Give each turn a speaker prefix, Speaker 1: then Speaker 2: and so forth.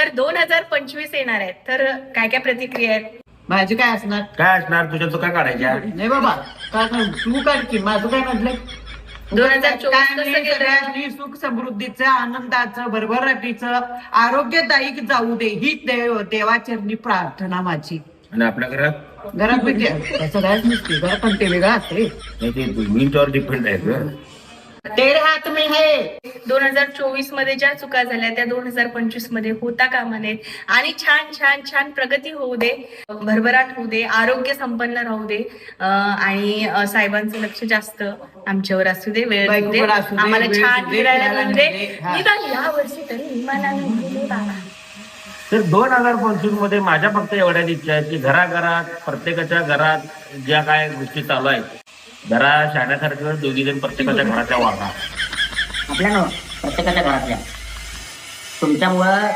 Speaker 1: तर 2025 येणार आहेत, तर काय काय प्रतिक्रिया आहेत?
Speaker 2: माझी काय असणार?
Speaker 3: काय असणार तुझ्या चुका काढायच्या?
Speaker 2: नाही बाबा, काय नाही, तू काढ की, माझं काय म्हटलंय?
Speaker 1: 2024
Speaker 2: काय
Speaker 1: कसं
Speaker 2: नाही,
Speaker 1: गेलं?
Speaker 2: सगळ्यांनी सुख समृद्धीचं, आनंदाचं, भरभराटीचं, आरोग्यदायी जाऊ दे, ही देवाचरणी प्रार्थना माझी.
Speaker 3: आणि आपल्या घरात
Speaker 2: म्हणजे तसं कायच नसते, घरात पण ते वेगळं असते.
Speaker 3: नाही, ते मिनिटवर डिपेंड आहे ग.
Speaker 2: तेरे हात में है.
Speaker 1: 2024 मध्ये ज्या चुका झाल्या त्या 2025 मध्ये होता कामा नयेत आणि छान छान छान प्रगती होऊ दे, भरभराट होऊ दे, आरोग्य संपन्न राहू दे, आणि साहेबांचं लक्ष जास्त आमच्यावर असू दे, वेळ देऊ दे,
Speaker 2: बायकोकडे असू दे,
Speaker 1: आम्हाला
Speaker 2: वेळ
Speaker 1: छान
Speaker 2: देऊ दे,
Speaker 1: फिरायला
Speaker 2: फिरायला
Speaker 1: मिळू दे.
Speaker 2: मिळू दे. हा.
Speaker 1: निदान या वर्षी तरी विमानाने गेले बाबा.
Speaker 3: तर 2025 मध्ये माझ्या फक्त एवढ्याच इच्छा आहे की घराघरात, प्रत्येकाच्या घरात ज्या काय गोष्टी चालू आहेत, जरा शाण्यासारखं दोघी जण प्रत्येकाच्या घराच्या वागा.
Speaker 4: आपल्या प्रत्येकाच्या घरातल्या तुमच्यामुळं